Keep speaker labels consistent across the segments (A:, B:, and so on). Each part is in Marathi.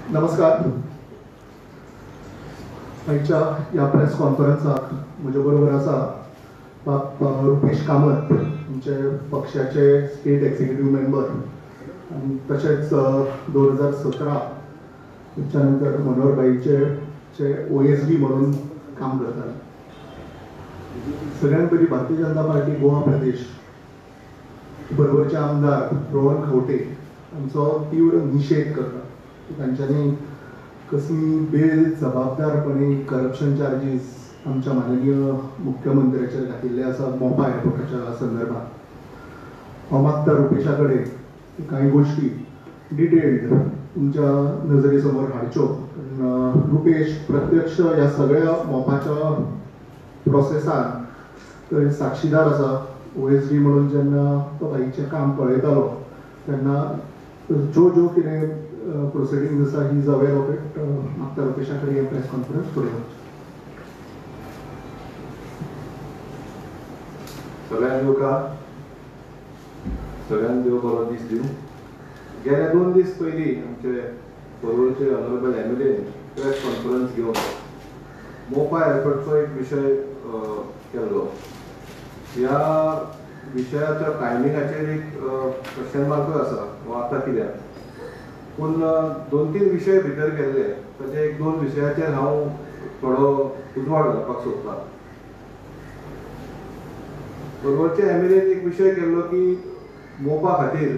A: नमस्कार. आजच्या या प्रेस कॉन्फरन्साक म्हजे बरोबर आसा बाब रुपेश कामत, आमचे पक्षाचे स्टेट एक्झिक्युटिव्ह मेंबर, आनी तशेंच 2017 त्याच्या नंतर मनोहरभाईचे OSD म्हणून काम करतात. सगळ्यांत पयलीं भारतीय जनता पार्टी गोवा प्रदेश बरोबरचे आमदार रोहन खंवटे हांचो तीव्र निशेध करता. तांच्यांनी कसली बेजबाबदारपणे करप्शन चार्जीस आमच्या माननीय मुख्यमंत्र्याचेर घातिल्ले आसा मोपा एअरपोर्टाच्या संदर्भात. हांव मागता रुपेशा कडेन कांय गोश्टी डिटेल्ड तुमच्या नजरे समोर हाडच्यो. रुपेश प्रत्यक्ष ह्या सगळ्या मोपाच्या प्रोसेसान थंय साक्षीदार आसा. OSD म्हणून जेन्ना तो बाईचें काम पळयतालो तेन्ना ज्यो कितें प्रोसिडींग्स आसा he is aware of it. मागता रुपेशा कडेन हे प्रेस कॉन्फरन्स फुडें वचचें.
B: सगळ्यांक देव बरो दीस दिवं. गेल्या 2 दीस पयलीं आमचे परवळचे ऑनरेबल MLA प्रेस कॉन्फरन्स घेवन मोपा एअरपोर्टचो एक विशय केल्लो. ह्या विशयाच्या टायमिंगाचेर एक क्वेश्चन मार्कूय आसा वा आतां कित्याक, पूण 2-3 विशय भितर केल्ले ताचे 1-2 विशयाचेर हांव थोडो उजवाड घालपाक सोदतां. परवळचे MLA एक विशय केल्लो की मोपा खातीर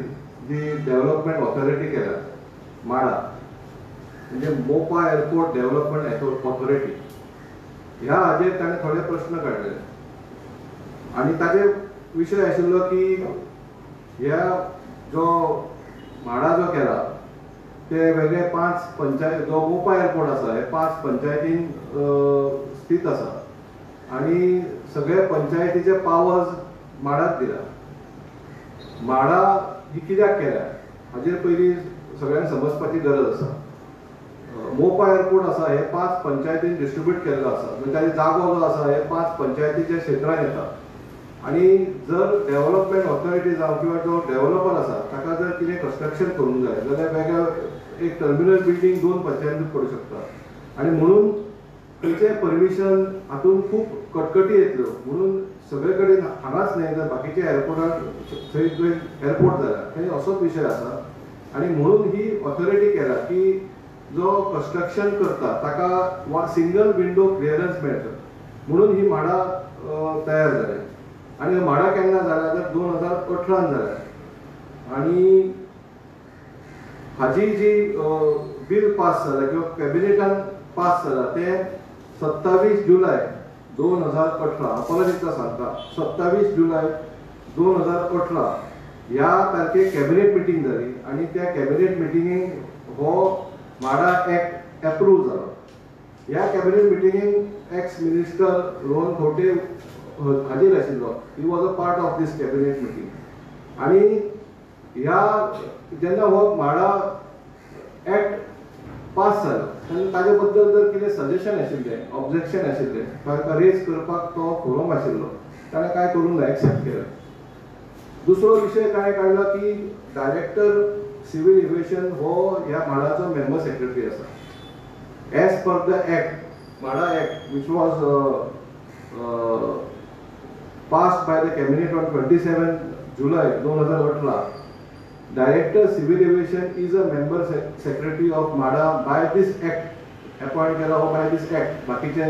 B: जी डेव्हलपमेंट ऑथॉरिटी केल्या माडा, म्हणजे मोपा एअरपोर्ट डेव्हलपमेंट ऑथॉरिटी, ह्या हाजेर ताणें थोडे प्रश्न काडले. आनी ताजे विशय आशिल्लो की ह्या जो म्हाडा जो केला ते वेगळे 5 पंचायत, जो मोपा एअरपोर्ट आसा हे 5 पंचायतीन स्थित आसा आनी सगळे पंचायतीचे पावर्स माडाक दिला. माडा ही कित्याक केल्या हाजेर पयलीं सगळ्यांक समजपाची गरज आसा. मोपा एअरपोर्ट आसा हे 5 पंचायतीन डिस्ट्रिब्यूट केल्लो आसा, म्हणजे ताचो जागो जो आसा हे 5 पंचायतीच्या क्षेत्रांत येता. आनी जर डेव्हलपमेंट ऑथॉरिटी जावं किंवा जो डेव्हलपर आसा ताका जर कितें कन्स्ट्रक्शन करूंक जाय जाल्यार वेगळ्या एक टर्मिनल बिल्डींग 2 पंचायतींत पडूंक शकता. आनी म्हणून थंयचें परमिशन हातूंत खूब कटकटी येतल्यो. म्हणून सगळे कडेन हांगाच न्हय तर बाकीच्या एअरपोर्टार थंय एअरपोर्ट जाला थंय असोच विशय आसा. आनी म्हणून ही ऑथॉरिटी केला की जो कन्स्ट्रक्शन करता ताका सिंगल विंडो क्लियरन्स मेळटा. म्हणून ही माडा तयार जाल्या. आनी माडा केन्ना जाला तर 2018 जाल्या. आनी हाजी जी बिल पास जाला किंवा कॅबिनेटान पास जाला ते 27 जुलय 2018, परत एकदा सांगता 27 जुलय 2018 ह्या तारखेक कॅबिनेट मिटींग जाली. आनी त्या कॅबिनेट मिटिंगेक हो माडा एक्ट एप्रूव जालो. ह्या कॅबिनेट मिटिंगेक एक्स मिनिस्टर रोहन खंवटे हाजीर आशिल्लो. He was a part of this cabinet meeting. आनी ह्या जेन्ना हो माडा एक्ट पास जालो तेन्ना ताजे बद्दल जर कितें सजेशन आशिल्लें, ऑब्जेक्शन आशिल्लें, ताका रेज करपाक तो फोरम आशिल्लो, ताणें काय करूंक ना, एक्सेप्ट केलें. दुसरो विशय काय काडला की डायरेक्टर सिव्हिल एव्हिएशन हो ह्या माडाचो मेंबर सेक्रेटरी आसा. As per the act, MADA act which was passed by the cabinet on 27 July 2018, director civil aviation is a member secretary of MADA by this act, appoint केला हो by this act. बाकीचे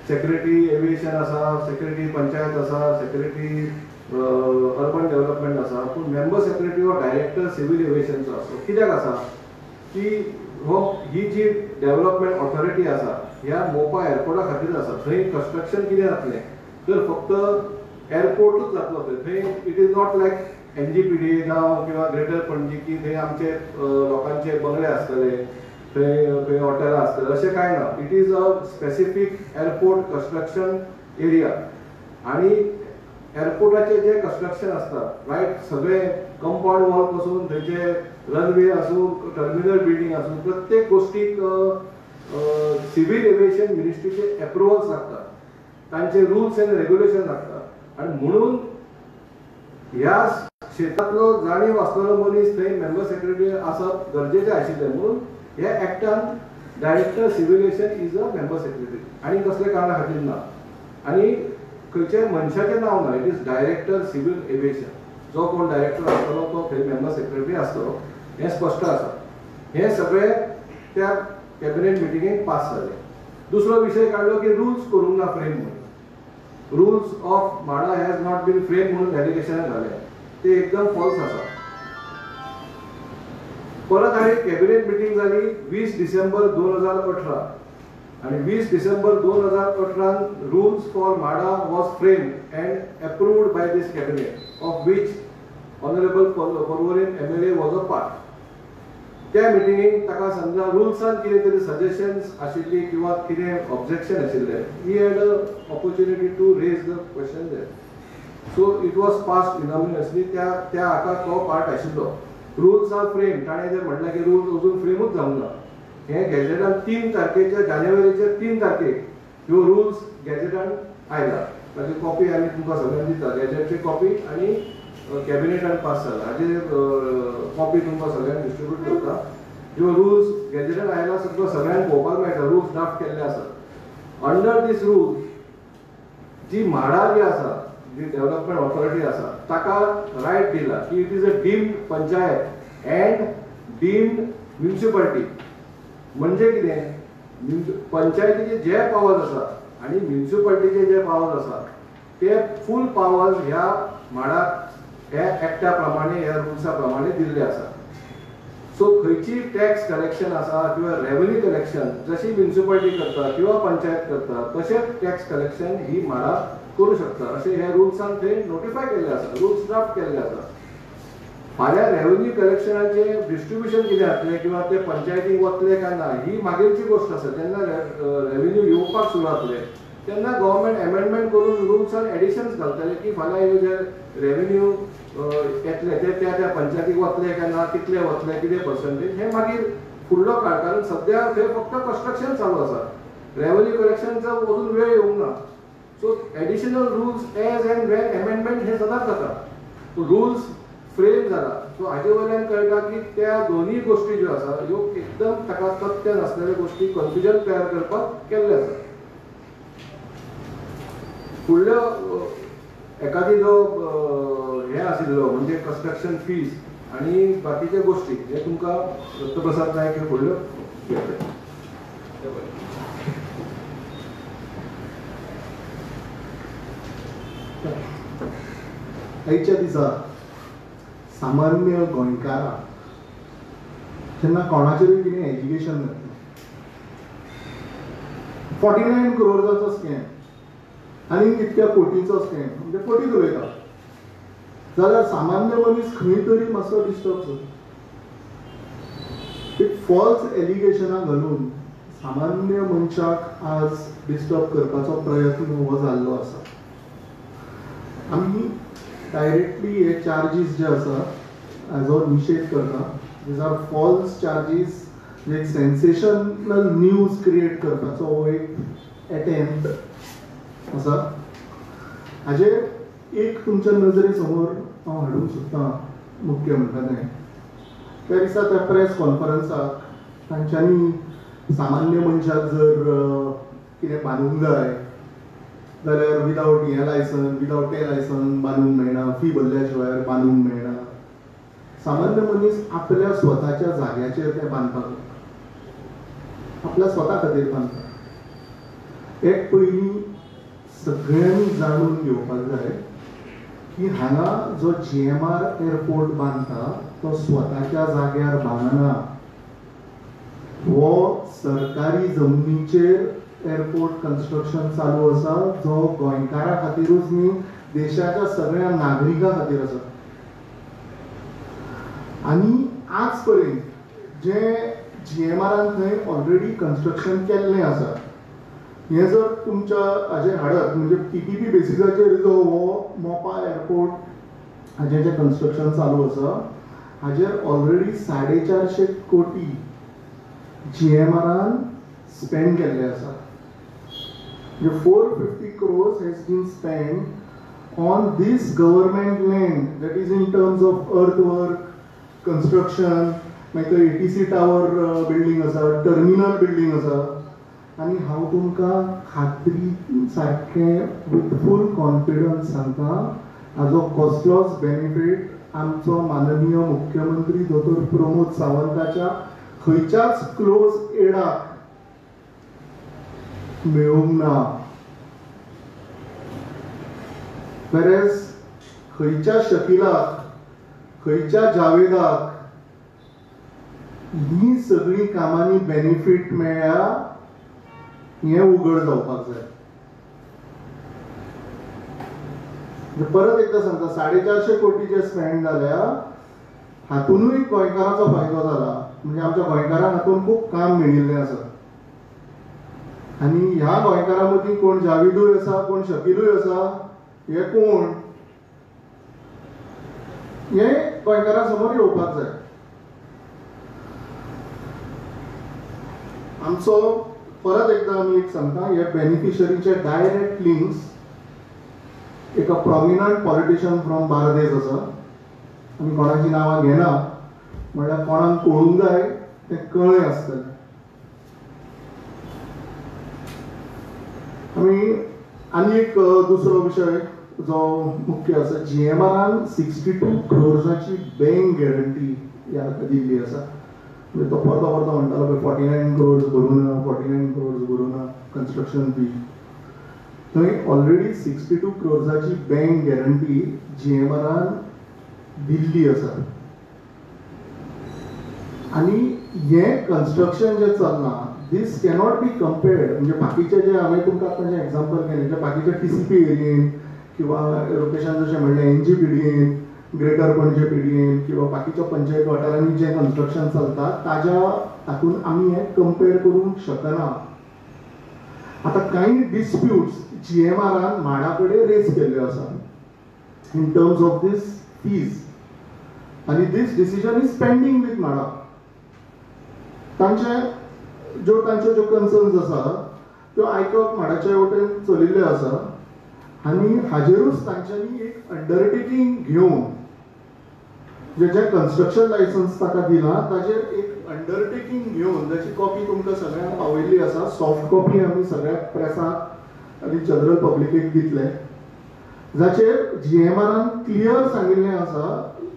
B: सेक्रेटरी एव्हिएशन आसा, सेक्रेटरी पंचायत आसा, सेक्रेटरी अर्बन डेव्हलपमेंट आसा, पूण मेंबर सेक्रेटरी हो डायरेक्टर सिव्हिल एव्हिएशनचो आसा. कित्याक आसा की ही जी डेव्हलपमेंट ऑथॉरिटी आसा ह्या मोपा एअरपोर्टा खातीर आसा. थंय कन्स्ट्रक्शन कितें जातलें तर फक्त एअरपोर्टूच जातलो. थंय it is not like NGPD जावं किंवा ग्रेटर पणजी की थंय आमचे लोकांचे बंगले आसतले, थंय हॉटेलां आसतले, अशें कांय ना. It is a specific airport construction area. आनी एअरपोर्टाचे जे कन्स्ट्रक्शन आसता रायट, सगळे कंपाऊंड वॉल पासून थंयचे रनवे आसूं, टर्मिनल बिल्डींग आसूं, प्रत्येक गोष्टीक सिव्हिल एव्हिएशन मिनिस्ट्रीचे एप्रुवल्स लागतात, तांचे रुल्स एंड रेग्युलेशन लागतात. आनी म्हणून ह्या क्षेत्रातलो जाणीव आसलेलो मनीस थंय मेंबर सेक्रेटरी आसप गरजेचें आशिल्लें. म्हणून ह्या एक्टान director civil aviation is a member secretary आणि कसले कारणा खातीर ना आणि खंयच्याय मनशाचें नांव ना. It is director civil aviation. जो कोण डायरेक्टर आसतलो तो थंय मेंबर सेक्रेटरी आसतलो हें स्पश्ट आसा. हे सगळे त्या कॅबिनेट मिटिंगेक पास जाले. दुसरो विशय काढलो की रुल्स करूंक ना फ्रेम म्हणून. Rules of MADA has not been frame म्हणून एलिगेशन घाले. ते एकदम फॉल्स आसा. परत आनी कॅबिनेट मिटिंग जाली 20 डिसेंबर 2018 आणि 20 December 2018 rules for MADA was framed and approved by this cabinet, of which Honorable Porvorim MLA was a part. त्या मिटिंगेक ताका समजा रुल्सान कितें तरी सजेशन्स आशिल्ली किंवा कितें ऑब्जेक्शन आशिल्ले, he had a opportunity to raise the question there. So it was passed unanimously. त्या हाका तो पार्ट आशिल्लो. Rules are frame. ताणें जर म्हटलें की रुल्स अजून फ्रेमूच जावंक ना. हे गॅजेटान 3 तारखेच्या जानेवारीच्या 3 तारखेक ह्यो रुल्स गॅजेटान आयला. ताची कॉपी आमी तुमकां सगळ्यांक दिता. गॅजेटची कॉपी आणि कॅबिनेटान पास जाला. हाजी कॉपी तुमकां सगळ्यांक डिस्ट्रिब्यूट करता. ह्यो रुल्स गॅजेटान आयला सुद्दां सगळ्यांक पळोवपाक मेळटा. रुल्स ड्राफ्ट केल्ले आसात. अंडर दीस रुल्स जी म्हाडा जी आसा, जी डेव्हलपमेंट ऑथॉरिटी आसा, ताका रायट दिला की it is a deemed panchayat and deemed municipality. म्हणजे कितें? पंचायतीचे जे पावर्स आसात आणि म्युनिसिपालिटीचे जे पावर्स आसात ते फूल पावर्स ह्या म्हाडाक ह्या एक्टा प्रमाणे ह्या रुल्सा प्रमाणे दिल्ले आसात. सो खंयची टॅक्स कलेक्शन आसा किंवा रेव्हेन्यू कलेक्शन जशी म्युनिसिपालिटी करता किंवा पंचायत करता तशेंच टॅक्स कलेक्शन ही म्हाडा करू शकता अशें ह्या रुल्सान थंय नोटिफाय केल्ले आसा. रुल्स ड्राफ्ट केल्ले आसा. फाल्यां रेव्हेन्यू कलेक्शनाचे डिस्ट्रिब्युशन कितें जातलें किंवा ते पंचायतीक वतले काय ना ही मागीरची गोष्ट आसा. जेन्ना रेव्हेन्यू येवपाक सुरू जातले तेन्ना गव्हर्मेंट अमेंडमेंट करून रुल्सान एडिशन्स घालतले की फाल्यां ह्यो जे रेव्हेन्यू येतले ते त्या पंचायतीक वतले काय ना, कितले वतले, कितें पर्संटेज हें मागीर फुडलो काळ. कारण सद्या थंय फक्त कन्स्ट्रक्शन चालू आसा. रेव्हेन्यू कलेक्शनचो अजून वेळ येवंक ना. So additional rules as and when amendment हे सदांच जाता. रुल्स फ्रेम जाला. सो हाजे वयल्यान कळटा की त्या दोन्ही गोष्टी ज्यो आसा ह्यो एकदम ताका तथ्य नासलेल्यो गोष्टी कन्फ्युजन तयार करपाक केल्ले आसा. फुडलो एखादी जो हे आशिल्लो म्हणजे कन्स्ट्रक्शन फीज आणि बाकीचे गोष्टी हे तुमकां दत्तप्रसाद नायक हे फुडल्यो
A: आयच्या दिसा सामान्य गोंयकाराक जेन्ना कोणाचेरूय कितें एज्युकेशन जातलें 49 crores स्कॅम आनी कितक्या कोटीचो स्कॅम म्हणजे कोटीच उलयता जाल्यार सामान्य मनीस खंय तरी मातसो डिस्टर्ब जाता. एक फॉल्स एलिगेशनां घालून सामान्य मनशाक आज डिस्टर्ब करपाचो प्रयत्न हो जाल्लो आसा. आमी डायरेक्टली हे चार्जीस जे आसा हाजो निशेध करता. These are false charges. एक सेन्सेशनल न्यूज क्रिएट करपाचो हो एक अटेम्प्ट आसा. हाजेर एक तुमच्या नजरे समोर हांव हाडूंक सोदतां. मुख्य म्हणटा तें त्या दिसा त्या प्रेस कॉन्फरन्साक तांच्यांनी सामान्य मनशाक जर कितें बांदूंक जाय जाल्यार विदावट हे लायसन विदावट ते लायसन बांदूंक मेळना. फी भरल्या शिवाय बांदूंक मेळना. सामान्य मनीस आपल्या स्वताच्या जाग्याचेर ते बांदपाक आपल्या स्वता खातीर बांदता. एक पयलीं सगळ्यांनी जाणून घेवपाक जाय की हांगा जो GMR एअरपोर्ट बांदता तो स्वताच्या जाग्यार बांदना. हो सरकारी जमनीचेर एअरपोर्ट कन्स्ट्रक्शन चालू आसा जो गोंयकारा खातीरूच न्ही देशाच्या सगळ्या नागरिकां खातीर आसा. आनी आज पर्यंत जे GMRन थंय ऑलरेडी कन्स्ट्रक्शन केल्लें आसा हें जर तुमच्या हाजेर हाडत म्हणजे PPP बेसिसाचेर जो हो मोपा एअरपोर्ट हाजें जें कन्स्ट्रक्शन चालू आसा हाजेर ऑलरेडी 450 कोटी GMRन स्पेंड केल्ले आसा. 450 crores has been spent on this government land, that is in terms of earthwork, construction, मागीर ATC टावर बिल्डींग आसा, टर्मिनल बिल्डींग आसा, आनी हांव तुमकां खात्री सारकें विथ फूल कॉन्फिडन्स सांगता, हाजो कसलोच बेनिफीट आमचो माननीय मुख्यमंत्री दोतोर प्रमोद सावंताच्या खंयच्याच क्लोज एडाक मेळूंक ना. वेरेज खंयच्या शकिलाक, खंयच्या जावेदाक ही सगळी कामांनी बेनिफीट मेळ्ळ्या हें उघड जावपाक जाय. परत एकदा सांगता, 450 कोटी जे स्पेंड जाल्या हातूनय गोंयकारांचो फायदो जाला. म्हणजे आमच्या गोंयकारांक हातून खूब काम मेळिल्लें आसा. आनी ह्या गोंयकारां मदीं कोण जावेदूय आसा, कोण शकिलूय आसा, हे कोण हे गोंयकारां समोर येवपाक जाय. आमचो परत एकदा आमी एक सांगता, हे बेनिफिशरीचे डायरेक्ट लिंक्स एका प्रॉमिनंट पॉलिटिशियन फ्रॉम बार्देस आसा. आमी कोणाची नांवां घेना, म्हणल्यार कोणाक कळूंक जाय तें कळ्ळें आसतलें. आमी आनी एक दुसरो विशय जो मुख्य आसा, GMRन 62 crores बँक गॅरंटी ह्या दिल्ली आसा. म्हणजे तो परतो म्हणटालो 49 crores भरूना, 49 crores भरूना कन्स्ट्रक्शन फी. थंय ऑलरेडी 62 crores बँक गॅरंटी GMRन दिल्ली आसा. आनी हें कन्स्ट्रक्शन जें चल्लां, दीस कॅनॉट बी कंपेर्ड. म्हणजे बाकीचे जे हांवें तुमकां आतां जें एक्झाम्पल केलें, जे बाकीचे TCP एरियेन किंवा लोकेशन जशें म्हणलें NGPDएन, ग्रेटर पणजे PDएन किंवा बाकीच्या पंचायत वाठारांनी जें कन्स्ट्रक्शन चलता ताज्या हातून आमी हें कंपेर करूंक शकना. आतां कांय डिस्प्यूट्स GMRन म्हाडा कडेन रेज केल्ल्यो आसा in terms of this fees, आनी this decision is pending with MHADA. तांच्यो ज्यो कन्सर्न्स आसा त्यो आयकप म्हाडाच्या वटेन चलिल्ले आसा. आनी हाजेरूच तांच्यांनी एक अंडरटेकिंग घेवन जें कन्स्ट्रक्शन लायसन्स ताका दिलां ताजेर एक अंडरटेकिंग घेवन, जाची कॉपी तुमकां सगळ्यांक पावयल्ली आसा. सॉफ्ट कॉपी आमी सगळ्या प्रेसाक आनी जनरल पब्लिकेक दितले, जाचेर GMRन क्लियर सांगिल्लें आसा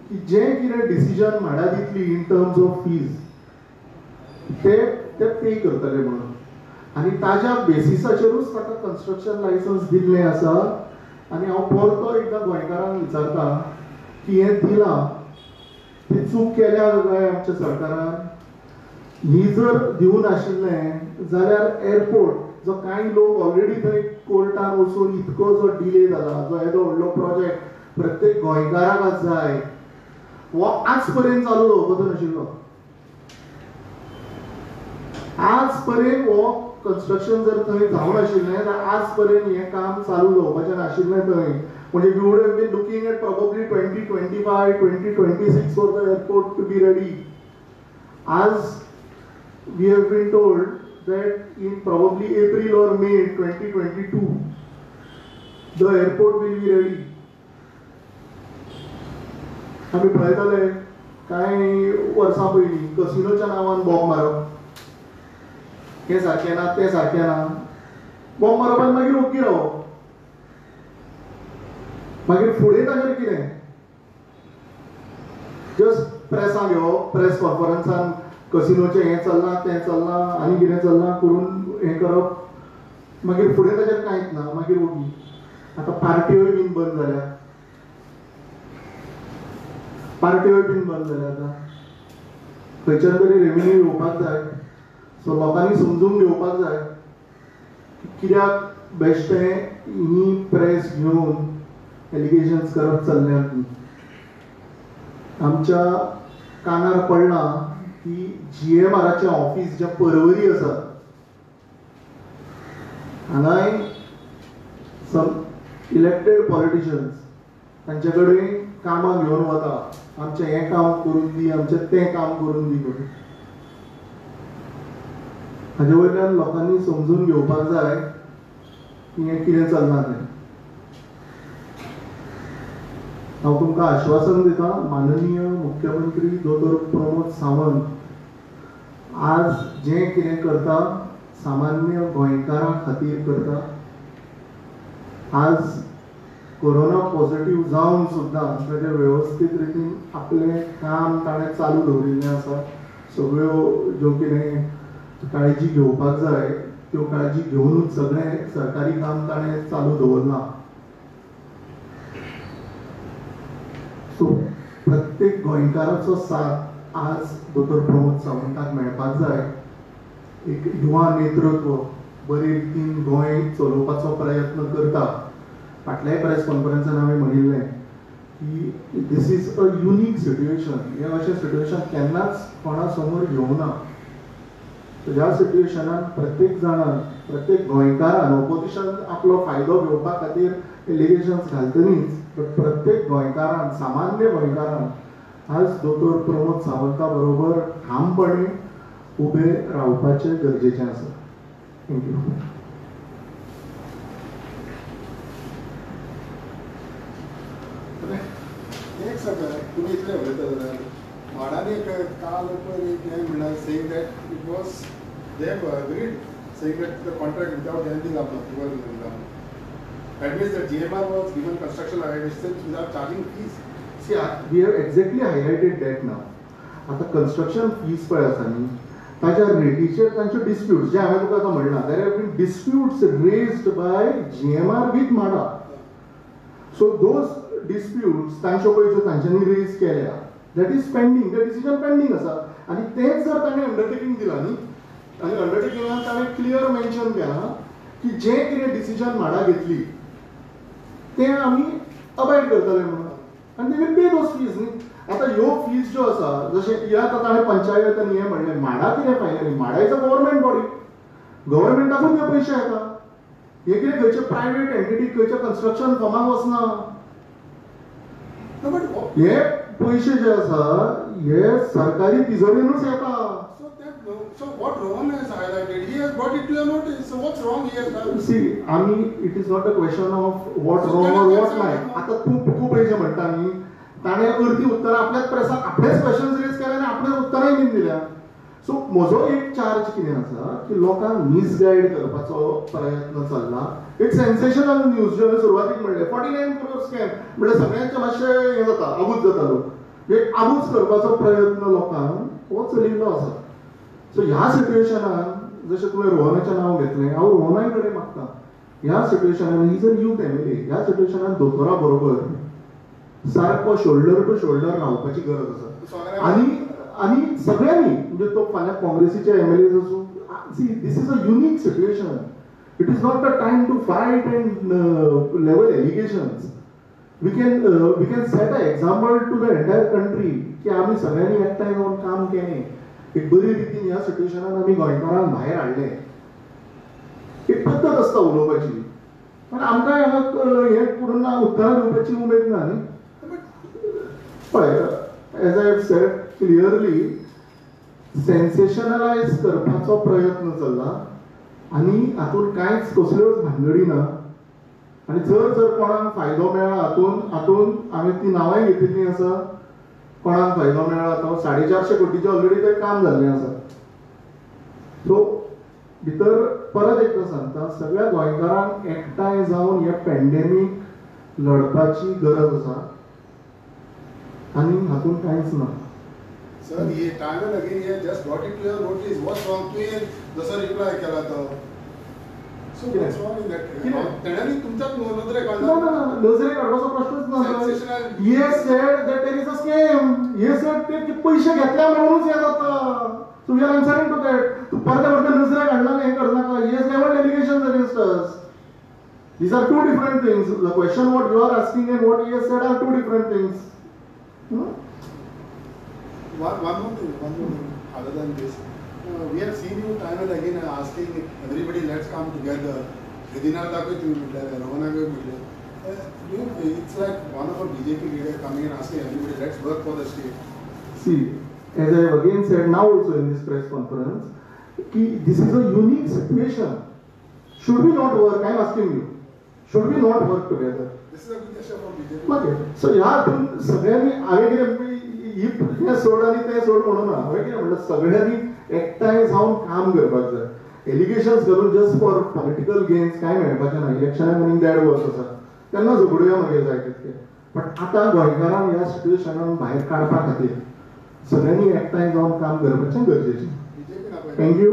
A: की जें कितें डिसिजन म्हाडा दितली इन टर्म्स ऑफ फीज ते पे करतले म्हणून. आनी ताज्या बेसिसाचेरूच ताका कन्स्ट्रक्शन लायसन्स दिल्लें आसा. आनी हांव परतो एकदां गोंयकारांक विचारता की हें दिलां ती चूक केल्या काय आमच्या सरकारान. ही जर दिवूं नाशिल्लें जाल्यार एअरपोर्ट जो कांय लोक ऑलरेडी थंय कोर्टान वचून इतको जो डिले जाला, जो येदो व्हडलो प्रोजेक्ट प्रत्येक गोंयकाराक जाय, हो आज पर्यंत चालू जावपाचो नाशिल्लो. आज पर्यंत हो कन्स्ट्रक्शन जर थंय जावं नाशिल्लें जाल्यार आज पर्यंत हें काम चालू जावपाचें नाशिल्लें थंय. म्हणजे we would have been looking at probably 2025, 2026 for the airport to be ready. आज we have been told that in probably April or May 2022 the airport will be ready. आमी पळयताले कांय वर्सां पयलीं कसिनोच्या नांवान बॉम्ब मारप, हें सारकें ना तें सारकें ना, बॉम्ब मारप आनी मागीर ओग्गी रावप. मागीर फुडें ताजेर कितें, जस्ट प्रेसां घेवप, प्रेस कॉन्फरन्सान कसिनोचें हें चल्लां तें चल्लां आनी कितें चल्लां करून हें करप, मागीर फुडें ताजेर कांयच ना, मागीर ओगी. आतां पार्ट्योय बीन बंद जाल्या, आतां खंयच्यान तरी रेव्हेन्यू येवपाक जाय. सो लोकांनी समजून घेवपाक जाय कित्याक बेश्टें ही प्रेस घेवन एलिगेशन्स करप चल्ल्यात न्ही. आमच्या कानार पडला की GMRचें ऑफिस जें पर्वरी आसा हांगाय सम इलेक्टेड पॉलिटिशियन्स तांचे कडेन कामां घेवन वता, आमचें हें काम करून दी, आमचें तें काम करून दी करून. हाजे वयल्यान लोकांनी समजून घेवपाक जाय की हें कितें चलना तें. हांव तुमकां आश्वासन दिता माननीय मुख्यमंत्री दोतोर प्रमोद सावंत आज जें कितें करता सामान्य गोंयकारां खातीर करता. आज कोरोना पॉझिटिव्ह जावन सुद्दां ताणें वेवस्थीत रितीन आपलें काम ताणें चालू दवरिल्लें आसा. सगळ्यो ज्यो कितें काळजी घेवपाक जाय त्यो काळजी घेवनूच सगळें सरकारी काम ताणें चालू दवरलां. सो प्रत्येक गोंयकाराचो साथ आज दोतोर प्रमोद सावंताक मेळपाक जाय. एक युवा नेतृत्व बरे रितीन गोंय चलोवपाचो प्रयत्न करता. फाटल्याय प्रेस कॉन्फरन्सान हांवें म्हणिल्लें की this is a unique situation. हें अशें सिट्युएशन केन्नाच कोणा समोर येवना. ह्या सिट्युएशनान प्रत्येक जाणान प्रत्येक गोंयकारान ऑपोजिशन आपलो फायदो घेवपा खातीर एलिगेशन्स घालतलीच, बट प्रत्येक गोंयकारान सामान्य गोंयकारान आज दोतोर प्रमोद सावंता बरोबर ठामपणे उबे रावपाचें गरजेचें आसा. थँक्यू.
C: एक सगळं तुम्ही इतले उलयता जाल्यार म्हाडानी काल हें म्हणल्यार saying that it was they have agreed saying that the contract without anything upon. That means that GMR was given construction license without charging fees.
A: See, we have exactly highlighted that now. आता construction fees पळय आसा न्ही ताच्या रेटीचेर तांचे डिस्प्यूट्स जे हांवें तुका आतां म्हणलां there have been disputes raised by GMR with MADA. So those disputes तांच्यो पळय तांच्यांनी रेज केल्या दॅट इज पेंडींग. ते डिसिजन पेंडींग आसा आनी तेंच जर ताणें अंडरटेकिंग दिलां न्ही आनी अंडरटेकिंगान ताणें क्लियर मेन्शन केलां की जें कितें डिसिजन माडा घेतली तें आमी अबायड करतले म्हणून आनी they will pay those fees न्ही. आतां ह्यो फीज ज्यो आसा जशें ह्या आतां ताणें पंचायत आनी हें म्हणलें माडा कितें फायलें न्ही. माडा इज अ गव्हर्मेंट बॉडी. गव्हर्मेंटाकूच हे पयशे येता. हे कितें खंयचे प्रायवेट एंटिटी खंयच्या कन्स्ट्रक्शन फर्माक वचना. हे पयशे जे आसा हे सरकारी तिजोरीनूच येता.
C: So what Rohan has highlighted, he has brought it to your notice. So what's wrong he has done?
A: See, it is not a question of what wrong or what right. आता तू पयशे म्हणटा न्ही ताणें अर्दी उत्तरां आपल्याच प्रेसाक आपलेच क्वेश्चन्स रेज केले आनी आपलेच उत्तरांय बीन दिल्या. सो म्हजो एक चार्ज कितें आसा की लोकांक मिसगायड करपाचो प्रयत्न चल्ला. एक सेन्सेशनल न्यूज जे हांवें सुरवातीक म्हणलें 49 crore स्कॅम म्हणजे सगळ्यांचे मातशें हें जाता आबूज जातालो. एक आबूज करपाचो प्रयत्न लोकांक हो चलिल्लो आसा. सो ह्या सिट्युएशनान जशें तुवें रोहनाचें नांव घेतलें हांव रोहनाय कडेन मागता ह्या सिट्युएशनान इज अ यूथ एमएलए ह्या सिट्युएशनान दोतोरा बरोबर सारको शोल्डर टू शोल्डर रावपाची गरज आसा. आनी सगळ्यांनी म्हणजे तो फाल्यां काँग्रेसीचे एमएलएज आसूं. See this is a unique situation. It is not the time to fight and level allegations. We can set a example to the entire country की आमी सगळ्यांनी एकठांय जावन काम केलें. एक बरी रितीन ह्या सिट्युएशनान आमी गोंयकारांक भायर हाडलें. एक पद्दत आसता उलोवपाची पण आमकां हांगा हें करून उत्तरां दिवपाची उमेद ना न्ही. पळय as I have said clearly sensationalise करपाचो प्रयत्न चल्ला आनी हातूंत कांयच कसल्योच भानगडी ना. आनी जर कोणाक फायदो मेळ्ळा हातून हांवें ती नांवांय घेतिल्लीं आसा. कोणाक फायदो मेळ्ळा तो 450 कोटीचें ऑलरेडी तें काम जाल्लें आसा. सो भितर परत एकदां सांगता सगळ्या गोंयकारांक एकठांय जावन हे पॅन्डेमीक लडपाची गरज आसा आनी हातूंत कांयच ना.
C: Sir, he time and again he has just brought it to your notice. What's wrong? तुवें जसो रिप्लाय केला तो. So what's wrong in that? तेणांनी तुमच्याच नजरेक हाडला.
A: ना नजरेक हाडपाचो प्रश्नच ना. He has said that there is a scam. He has said ते पयशे घेतल्या म्हणूनच हे जाता. So we are answering to that. तू परते नजरेक हाडला हें करनाका. He has never allegations against us. These are two different things. The question what you are asking and what he has said are two different things.
C: One more thing, other than this, we have seen you time and again asking everybody, let's come together. Hridinath you it's like one of our BJP leader coming and asking everybody, let's work for the state.
A: See, as I have again said now also in this press conference, this is a unique situation. Should we not work? I am asking you. Should we not work together?
C: The This is a good gesture from BJP.
A: मागे सो ह्या हातून सगळ्यांनी हांवें कितें हें सोड आनी तें सोड म्हणून ना हांवें कितें म्हणलें सगळ्यांनी एकठांय जावन काम करपाक जाय एलिगेशन्स घालून जस्ट फॉर पॉलिटिकल गेन्स कांय मेळपाचें ना इलेक्शनाक आनीक 1.5 वर्स आसा तेन्ना झगडुया मागीर जाय तितकें पण आतां गोंयकारांक ह्या सिट्युएशनान भायर काडपा खातीर सगळ्यांनी एकठांय जावन काम करपाचें गरजेचें
C: BJP ना
A: थँक्यू